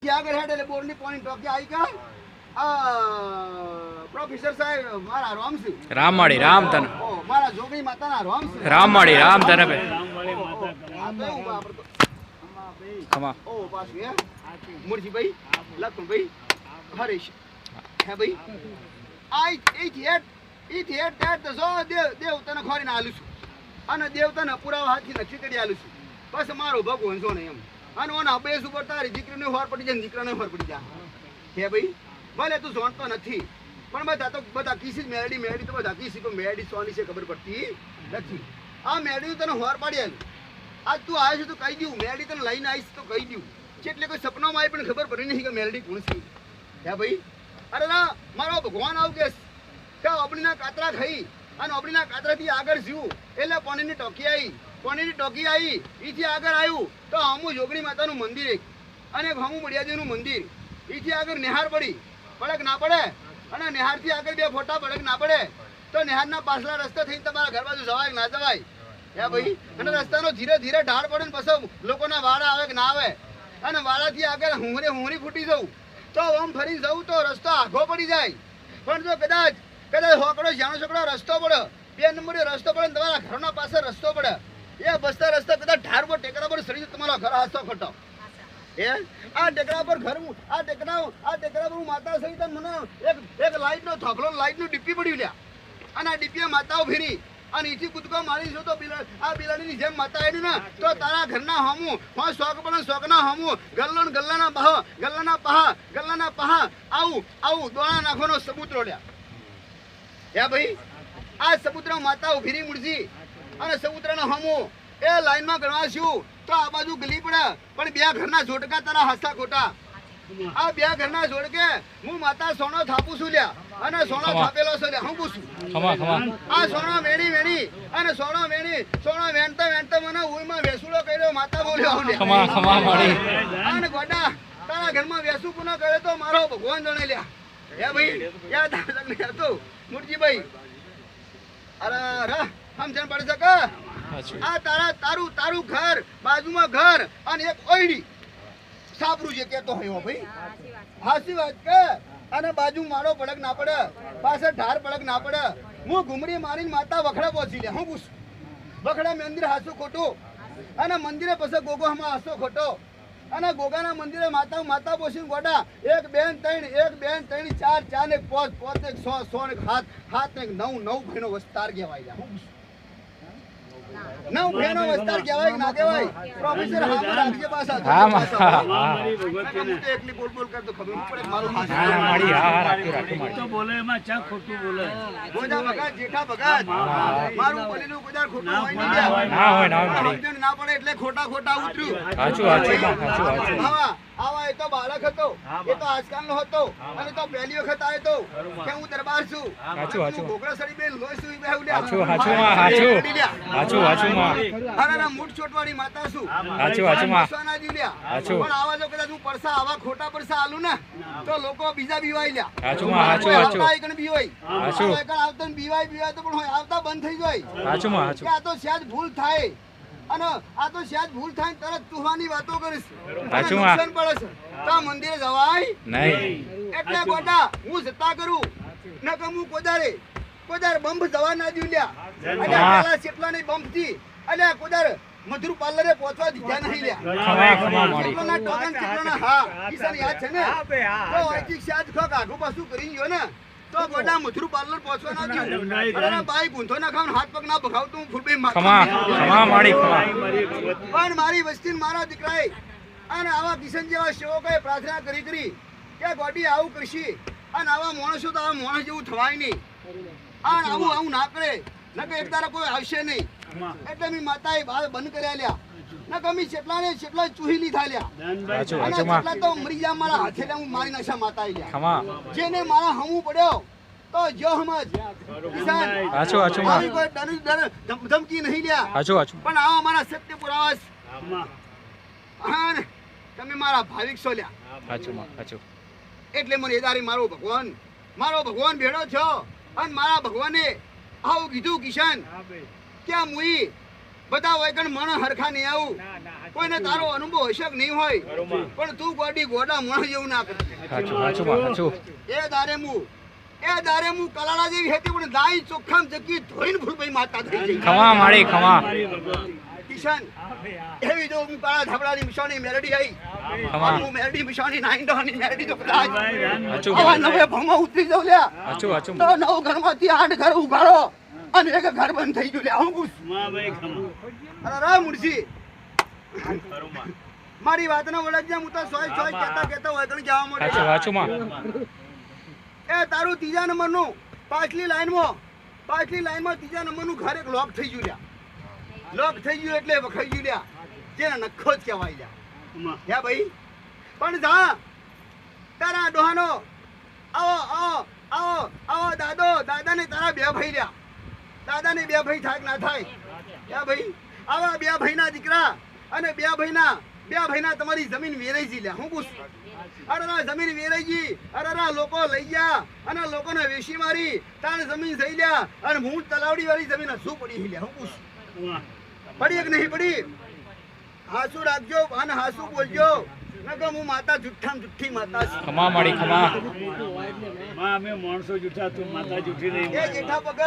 આગળ હેડ એટલે બોરની પાણી ટોકી આવી ગયા પ્રોફેસર સાહેબ મારા રામ છે રામવાડી રામ તને મારા જોગણી માતાના રામ છે રામવાડી રામ તને બે આ તો એવું વાપરતો ખમા ઓ પાછું હે મુરજીભાઈ લખનભાઈ હરેશ હે ભાઈ આઈ ઈ થેટ તો જો દેવ તને ખોરીને આલું છું અને દેવ તને પુરાવા હાથથી નક્કી કરી આલું છું બસ મારો ભગવાન છો ને એમ અને ઓના બેસ ઉપર તારી દીકરીને હોર પડી જાય દીકરાને હોર પડી જાય હે ભાઈ ભલે તું જોણતો નથી પણ બધા કીસી મેડી તો બધા કીસી તો મેડી સોની છે ખબર પડતી નથી આ મેડી તને હોર પાડી આલું આજ તું આવ્યો છે તો કહી દઉં મેડી તને લઈને આવીશ તો કહી દઉં એટલે કોઈ સપનામાં આવી પણ ખબર પડી નહીં કે મેલડી કોણ છે હે ભાઈ અરે ના મારો ભગવાન આવું કેસ કે અબડીના કાતરા ખાઈ અને અબડીના કાતરાથી આગળ જીવું એટલે પાણીની ટોકી આવી ઈથી આગળ આવ્યું તો હમું જોગણી માતાનું મંદિર એક અને હમું બળિયાજીનું મંદિર ઈથી આગળ નેહાર પડી પડક ના પડે અને નેહારથી આગળ બે ફોટા પડક ના પડે તો નેહારના પાછલા રસ્તા થઈને તમારા ઘર બાજુ જવાય ના જવાય હે ભાઈ અને રસ્તાનો ધીરે ધીરે ઢાળ પડે ને પછી લોકોના વાળા આવે કે ના આવે અને વાળાથી આગળ હુંહરી ફૂટી જવું તો આમ ફરી જવું તો રસ્તો આઘો પડી જાય પણ જો કદાચ હોકડો જાણો છોકરો રસ્તો પડે 2 નંબરે રસ્તો પડે તમારા ઘરના પાસે રસ્તો પડે એ બસતા રસ્તા કદાચ ઢાર પર ટેકરા પર સડી તમારા ઘર હાથો ખટો એ આ ટેકરા પર હું માતા સહિત મને એક લાઈટનો થોકલો લાઈટનું ડીપી પડ્યું લ્યા અને આ ડીપીએ માતાઓ ફેરી અને ઈથી કૂદકો મારી છો તો આ બિલાડીની જેમ માતા આવી ને તો તારા ઘરના હમું હું શોખ પડે શોખના હમું ગલ્લાના પહા આવું દોણા નાખવાનો સબૂતરો લ્યા હે ભાઈ આ સબૂતરા માતાઓ ફેરી મુડજી અને સબૂતરાનો હમું એ લાઈનમાં ગણવાશું તો આ બાજુ ગલી પડે પણ બે ઘરના જોડકા તારા હાસા ખોટા આ બે ઘરના જોડકે હું માતા સોનો થાપું છું લ્યા અને સોનો થાપેલો છે લ્યા હું પૂછું આ સોનો વેણી અને સોનો વેણતા મને ઉઈમાં વેસુડો કર્યો માતા બોલ્યો અને ગોડા તારા ઘરમાં વેસુ પુનો કર્યો તો મારો ભગવાન જણે લ્યા હે ભાઈ યાદ હતો મુરજીભાઈ અરે સમજણ પડે છે આ તારું ઘર બાજુમાં ઘર અને એક ઓયડી સાબરું જે કેતો હોય ભાઈ હાસી વાત કે અને બાજુ મારો પડક ના પડે પાછળ ઢાર પડક ના પડે હું ઘુમડી મારીને માતા વખડા પહોંચી લે હું પૂછું વખડા મંદિર હાસું ખોટું અને મંદિરે પછી ગોગો હમણાં હાસો ખોટો અને ગોગાના મંદિરે માતા પોસી ગોડા 1 2 3 4 ને 5 ને 6 ને 7 ને 9 ભાઈનો વિસ્તાર કહેવાય નવ ભાઈનો વિસ્તાર કહેવાય ના કહેવાય પ્રોફેસર હામર રાખજે પાછા મારી ભગવતીને એકલી બોલ કરતો ખબર પડે મારું મારી રાખી તો બોલે એમાં ચા ખોટું બોલે ગોજા ભગત જેઠા ભગત મારું બોલેલું ગોજા ખોટું હોય નહીં ના હોય ના પડે એટલે ખોટા ઉતર્યું સાચું આવા એ તો બાળક હતો એ તો આજકાલનો હતો અને તો પહેલી વખત આવ્યો તો કે હું દરબાર છું સાચું ગોગળા સડી બેન લોય છું બેહુલ્યા સાચું અરે મૂઠ છોટવાડી માતા છું સોના જીલ્યા પણ આવા જો કદાચ હું પરસા આવા ખોટા પરસા આલું ને તો લોકો બીજા બીવાઈ લ્યા બીવાય તો પણ આવતા બંધ થઈ જાય કે આ તો સહેજ ભૂલ થાય અને આ તો સહેજ ભૂલ થાય તરત તુહાની વાતો કરીશ નુકસાન પડે છે તો મંદિરે જવાય નહીં એટલે ગોડા હું જતા કરું ન કે હું કોદારે બંબ જવા ના દીલ્યા અને પેલા કેટલાની બંબ થી અને કોદાર મધુર પાર્લરે પહોંચવા દીધા નહીં લ્યા કેટલાના ટોકન કેટલાના હા કિસાન યાદ છે ને તો અહીંથી સહેજ ખોક આગુ પાછું કરી ગયો ને તો ગોડા મધુર પાર્લર પહોંચવા ના દીધું અરે ભાઈ ગુંથો ના ખાવ હાથ પગ ના ભગાવતું હું ફૂલબે પણ મારી વસ્તી મારા દીકરાએ અને આવા કિશન જેવા સેવકોએ પ્રાર્થના કરી કે ગોડી આવું કરશી અને આવા માણસો તો આવા માણસ જેવું થવાય નહીં અને આવું ના કરે ન કે એક તારા કોઈ આવશે નહીં એટલે મેં માતાએ બાર બંધ કર્યા લ્યા ન કમી કેટલા ચૂહી લીધા લ્યા અને કેટલા તો મરી જા મારા હાથે હું મારી નાખા માતાએ લ્યા જેને મારા હમું પડ્યો તો જો સમજ કિસાન આવી કોઈ ડર ધમકી નહીં લ્યા પણ આવા મારા સત્ય પુરાવાસ તમે મારા ભાવિક છો લ્યા એટલે મને એદારી મારો ભગવાન ભેડો છો અને મારા ભગવાને આવું કીધું કિશન કે મુઈ બધા વૈકણ મણ હરખા નહીં આવું કોઈને તારો અનુભવ હશે કે નહીં હોય પણ તું ગોડી ગોડા મણ જેવું ના કર એ દારે હું કલાળા જેવી હતી પણ દાઈ ચોખ્ખામ જકી ધોઈને ફૂલભાઈ માતા થઈ ગઈ ખમા માળી ખમા કિશન એવી જો હું કાળા ધાબળાની મિશાની મેલડી આવી ખમા હું મેલડી મિશાની નાઈન્ડોની મેલડી તો કદાચ હાચું આવા નવે ભમા ઉતરી જાવ લ્યા હાચું હાચું તો નવ ઘરમાંથી 8 ઘર ઉગાડો અને એક ઘર બંધ થઈ ગયું લ્યા હું પૂછ અરે રા મુરસી મારી વાતને ઓળખજે હું તો સોય કહેતા હોય કણ જવા મળે હાચું માં એ તારું ત્રીજા નંબરનું પાછલી લાઈનમાં ત્રીજા નંબરનું ઘર એક લોક થઈ ગયું લ્યા લોક થઈ ગયું એટલે વખાઈ ગયું લ્યા જેને નખો જ કહેવાય લ્યા હે ભાઈ પણ જા તારા ડોહાનો આવો દાદાને તારા બે ભાઈ લ્યા દાદાને બે ભાઈ થાય ના થાય હે ભાઈ આવા બે ભાઈના દીકરા અને બે ભાઈના તમારી જમીન વેરાઈ જી લ્યા હું પૂછ અરે જમીન વેરાઈ અરે લોકો લઈ ગયા અને લોકોને વેચી મારી તાણ જમીન જઈ લ્યા અને હું તલાવડી વાળી જમીન શું પડી લ્યા હું પૂછ પડી કે નહીં પડી હાસુ રાખજો અને હાસુ બોલજો નકર હું માતા જુઠ્ઠી માતા છું ખમા માળી ખમા અમે માણસો જૂઠા તું માતા જૂઠી નહીં એ જેઠા ભગત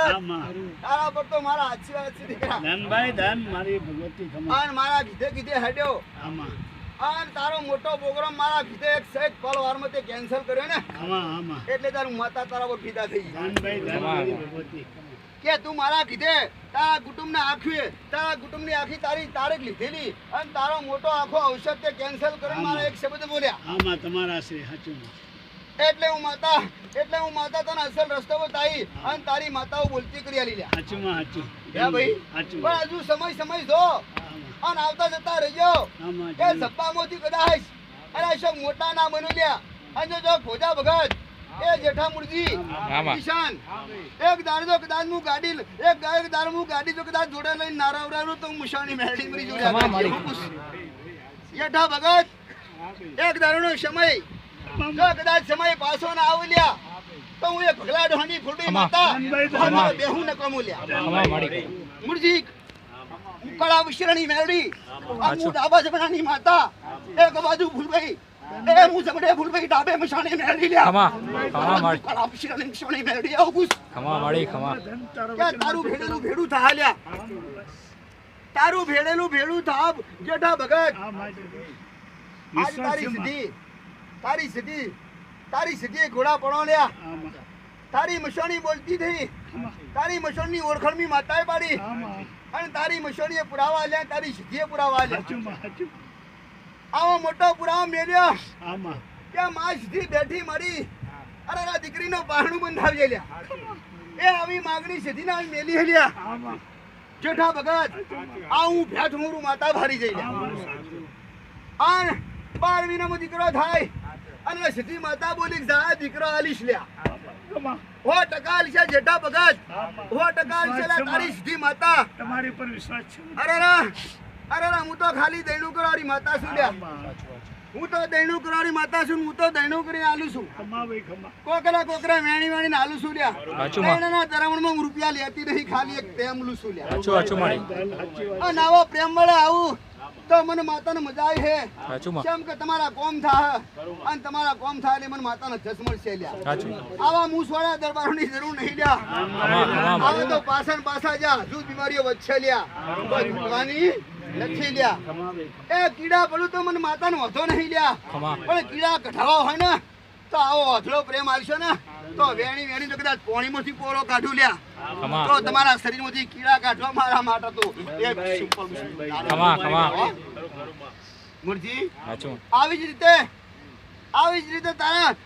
તારા પર તો મારા આશીર્વાદ છે દીકરા ધનભાઈ ધન મારી ભગવતી ખમા અને મારા કીધે હેડ્યો આમાં અને તારો મોટો પ્રોગ્રામ મારા કીધે એક સહેજ પલ વારમાં તે કેન્સલ કર્યો ને આમાં એટલે તારું માતા તારા પર ફીદા થઈ ગઈ ધનભાઈ ધન મારી ભગવતી કે તું મારા કીધે તારા કુટુંબની આખી તારી તારીખ લીધેલી અને તારો મોટો આખો ઔષધ તે કેન્સલ કરીને મારા એક શબ્દ બોલ્યા આમાં તમારા આશરે સાચું એટલે હું માતા તને અસલ રસ્તો બતાવી અને તારી માતાઓ બોલતી કરી આલી લ્યા સાચું હે ભાઈ સાચું પણ હજુ સમય જો અને આવતા જતા રહેજો આમાં કે સપ્પામાંથી કદાચ અરે અશોક મોટા ના બનો લ્યા અને જો ભોજા ભગત એ જેઠા મુરજી કિશાન એક દાડો કદાચ હું ગાડી જો કદાચ જોડે લઈને નારાવરાનું તો હું મુશાની મેરડી મરી જોડ્યા જેઠા ભગત એક દાડોનો સમય જો કદાચ સમય પાછો ના આવ લ્યા તો હું એક ભગલા ડોહાની ફૂટી માતા બેહું ન કમું લ્યા મુરજી કળા વિશ્રની મેરડી આ હું ડાબા જમણાની માતા એક બાજુ ફૂલભાઈ એ હું જમણે ફૂલભાઈ ડાબે મશાની મેરડી લ્યા ખમા માળી કળા વિશ્રની મશાની મેરડી આવું પૂછ ખમા માળી ખમા કે તારું ભેડેલું થા લ્યા તારું ભેડેલું થાપ જેઠા ભગત આજ તારી સિદ્ધિ ઘોડા પડો લ્યા તારી મશાની બોલતી થઈ તારી મશાની ઓળખણની માતાએ પાડી અને તારી મશાનીએ પુરાવા લ્યા તારી સિદ્ધિએ પુરાવા લ્યા આવો મોટો પુરાવો મેલ્યો કે માં સિદ્ધિ બેઠી મારી અરે દીકરીનો પારણું બંધાવી લ્યા એ આવી માગણી સિદ્ધિના મેલી લ્યા જેઠા ભગત આ હું ભેટ હુંરું માતા ભારી જઈ લ્યા અને 12 મહિનામાં દીકરો થાય અને સિદ્ધિ માતા બોલી જા દીકરો આલીશ લ્યા 100% આલીશ જેઠા ભગત 100% આલીશ તારી સિદ્ધિ માતા તમારી પર વિશ્વાસ છે અરે હું તો ખાલી દૈણું કરવાની માતા છું લ્યા હું તો દૈણું કરવાની માતા છું હું તો દૈણું કરીને આલું છું કોકરા વેણી આલું છું લ્યા દૈણના ધરાવણમાં હું રૂપિયા લેતી નહીં ખાલી એક પ્રેમ લઉં છું લ્યા અને આવો પ્રેમ મળે આવું તો મને માતાને મજા આવી હે કેમ કે તમારા કોમ થાય અને તમારા કોમ થાય એટલે મને માતાનો જસ મળશે લ્યા આવા મૂસવાળા દરબારોની જરૂર નહીં લ્યા આવા તો પાછા જા હજુ બીમારીઓ વધશે લ્યા ભગવાની નથી લ્યા એ કીડા પડું તો મને માતાનો વધો નહીં લ્યા પણ કીડા કઢાવા હોય ને તો આવો અધળો પ્રેમ આવશે ને તો વેણી તો કદાચ પોણીમાંથી પોરો કાઢું લ્યા તો તમારા શરીરમાંથી કીડા કાઢવા મારા માટે તો એક સિમ્પલ મુરજી આવી જ રીતે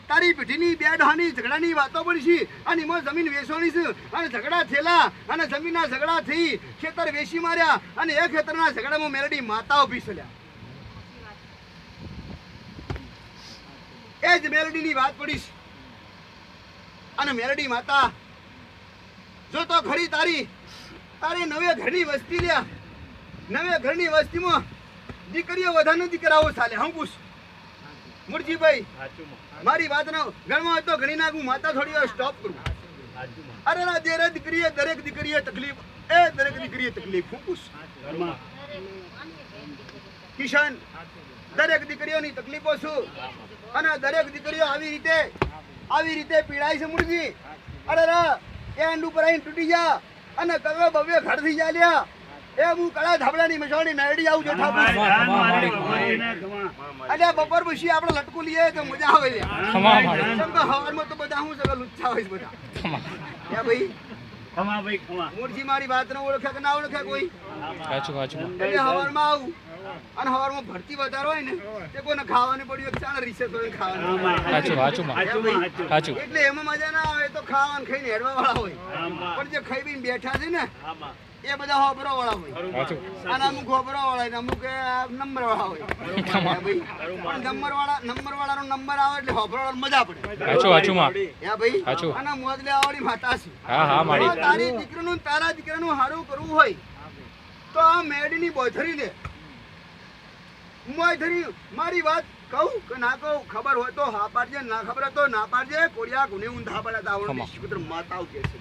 તારી પેઢીની બે ડહાની ઝઘડાની વાતો પડી અને એમાં જમીન વેચવાની છે અને ઝઘડા થયેલા અને જમીનના ઝઘડા થઈ ખેતર વેચી માર્યા અને એ ખેતરના ઝઘડામાં મેરડી માતા ઉભી છલ્યા એ જ મેરડીની વાત પડી અને મેરડી માતા જો તો ખરી તારી નવે ઘરની વસ્તી લ્યા નવે ઘરની વસ્તીમાં દીકરીઓ વધારે દીકરાઓ ચાલે હું પૂછ મુરજીભાઈ મારી વાતનો ગણવા તો ઘણી નાખું માતા થોડી વાર સ્ટોપ કરું અરે દરેક દીકરીએ તકલીફ હું પૂછ ઘરમાં. કિશન દરેક દીકરીઓની તકલીફો શું અને દરેક દીકરીઓ આવી રીતે પીડાય છે મુરજી. અરે રે એન્ડ ઉપર આવીને તૂટી જા અને કવે ભવ્ય ઘર થઈ જા લ્યા એ હું કળા ધાબળાની મસોડી મેળી આવું ખમા, જોઠા જાન મારી ભગવતીને ખમા. અલ્યા બપોર પછી આપણે લટકું લઈએ તો મજા આવે લ્યા. ખમા મારી. કેમ કે હવારમાં તો બધા હું સગા લુચ્છા હોય છે બધા. ખમા. ક્યાં ભાઈ ખમા ભાઈ ખમા. મૂળજી મારી વાત ન ઓળખે કે ના ઓળખે કોઈ સાચું સાચું એટલે હવારમાં આવું અને હવારમાં ભરતી વધારે હોય ને તે કોઈને ખાવાનું પડ્યું એક ચાલે રીસે તો ખાવાનું સાચું સાચું માં. હાચું માં, હાચું. સાચું એટલે એમાં મજા ના આવે તો ખાવાનું ખાઈને હેડવા વાળા હોય આમાં. પણ જે ખાઈ પીને બેઠા છે ને આમાં. એ બધા હોબરો વાળા હોય સાચું અને અમુક હોબરો વાળા ને અમુક નંબર વાળા હોય ખમા. ભાઈ પણ નંબર વાળાનો નંબર આવે એટલે હોબરો વાળાને મજા પડે સાચું સાચું માં. હે ભાઈ સાચું. અને મોદલે આવડી માતા છે હા હા મારી. જો તારી દીકરીનું તારા દીકરાનું સારું કરવું હોય તો આ મેડીની બોથરી દે મોયધરી મારી વાત કહું કે ના કહું ખબર હોય તો હા પાડજે ના ખબર હોય તો ના પાડજે કોડિયા ગુને ઊંધા પડ્યા તા આવડે શીકુત્ર માતાઓ કે છે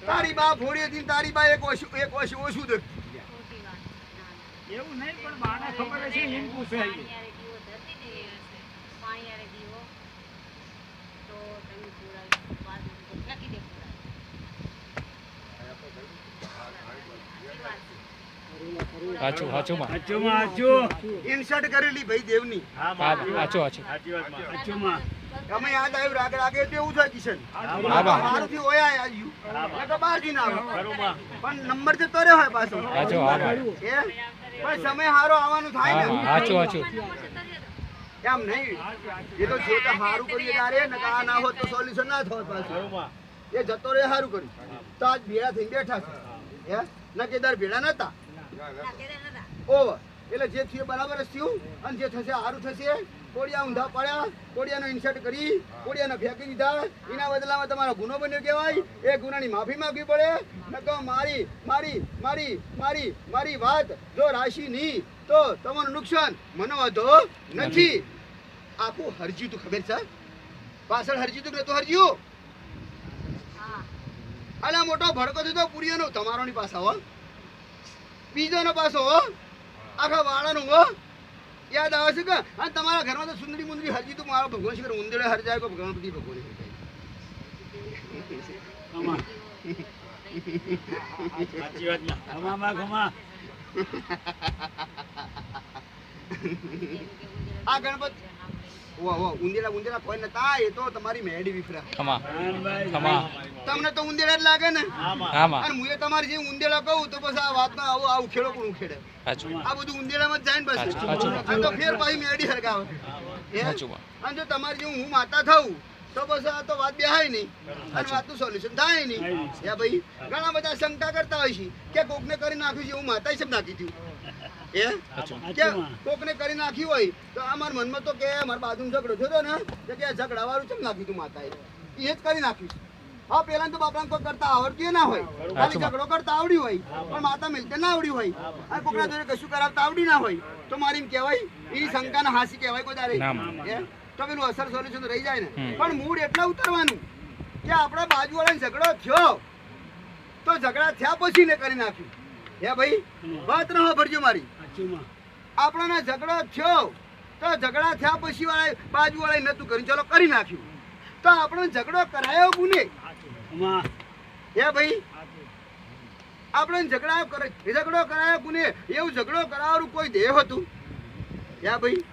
તારી બા ફોડી હતી તારી બા એક ઓછું ઓછું દે એવું નહીં પણ બાને ખબર હશે એમ પૂછે. સાચું સાચું માં. હાચું માં, હાચું. ઇન્સર્ટ કરેલી ભાઈ દેવની હા હા માં. સાચું સાચું. સાચી વાત માં. હાચું માં. અમે યાદ આવ્યું રાગે રાગે તો એવું થાય કિશન હા બા. મારુંથી ઓયા આવ્યું એટલે તો બહારથી ના આવે ખરું માં. પણ નંબર જતો રહ્યો હોય પાછો સાચું હા માં. એ પણ સમય હારો આવવાનું થાય હા ને સાચું સાચું. એમ નહીં એ તો જે તો હારું કરીએ ત્યારે ને આ ના હોત તો સોલ્યુશન ના થોત પાછું ખરું માં. એ જતો રહે હારું કર્યું તો આજ ભેળા થઈને બેઠા છે હે ના કેદાર ભેળા નતા ઓ એટલે જે થયું બરાબર જ થયું અને જે થશે સારું થશે કોડિયા ઊંધા પડ્યા કોડિયાનો ઇન્સર્ટ કરી કોડિયાને ફેંકી દીધા એના બદલામાં તમારો ગુનો બન્યો કહેવાય એ ગુનાની માફી માંગવી પડે નકો મારી મારી મારી મારી મારી વાત જો રાશિ નહીં તો તમારું નુકસાન મને વાંધો નથી આખું હરજી તું ખબર છે પાછળ હરજી તું નતું હરજ્યું અલા મોટો ભડકો થતો પુરિયાનો તમારો ની પાછા હો બીજોનો પાછો હો આખા વાળાનું હો યાદ આવે છે કે અને તમારા ઘરમાં તો સુંદરી મુંદરી હરજી તું મારો ભગવાન શિખર ઉંદરે હરજાય કો ગણપતિ ભગવાન ખમા. સાચી વાત માં. ખમા માં, ખમા. આ ગણપતિ ઓ ઉંદેડા કોઈ નતા એ તો તમારી મેડી વિફરા ખમા જાન ભાઈ. ખમા. તમને તો ઉંદેડા જ લાગે ને હા માં. હા માં. અને હું તમારી જે ઉંદેડા કહું તો પછી આ વાતમાં આવું ખેડો કોણ ખેડે સાચું આ બધું ઉંદેડામાં જ જાય ને બસ સાચું. આ તો ફેર પાછી મેડી હરગાવે હે? સાચું માં. અને જો તમારી જેવું હું માતા થઉં તો બસ આ તો વાત બેહાય નહીં અને વાતનું સોલ્યુશન થાય નહીં હે ભાઈ ઘણા બધા શંકા કરતા હોય છે કે કોકને કરી નાખ્યું છે હું માતા સબ નાખી હતી હે સાચું. કે હાચું માં. કોકને કરી નાખ્યું હોય તો આ મારા મનમાં તો કે મારા બાજુમાં ઝઘડો થયો ને તો કે ઝઘડા વાળું ચમ નાખ્યું તું માતાએ એ જ કરી નાખ્યું છે હા પેલા તો બાપરાને કોઈ કરતા આવડતું ના હોય ખાલી ઝઘડો કરતા આવડી હોય પણ માતા મિલતે ના આવડી હોય અને કોકના જોડે કશું કરાવતા આવડી ના હોય તો મારી એમ કહેવાય એની શંકાના હાસી કહેવાય કોઈ તારે ના માં. હે? તો પેલું અસર સોલ્યુશન રહી જાય ને હમ. પણ મૂળ એટલા ઉતરવાનું કે આપણા બાજુવાળાને ઝઘડો થયો તો ઝઘડા થયા પછી ને કરી નાખ્યું હે ભાઈ વાત ન ભરજો મારી હાચું માં. આપણને ઝઘડો થયો તો ઝઘડા થયા પછી વાળા બાજુવાળાએ નતું કર્યું ચલો કરી નાખ્યું તો આપણને ઝઘડો કરાયો ગુને ખમા. હે ભાઈ આપણે ઝઘડો કરાયો ગુને એવું ઝઘડો કરાવવાનું કોઈ દેહ હતું હે ભાઈ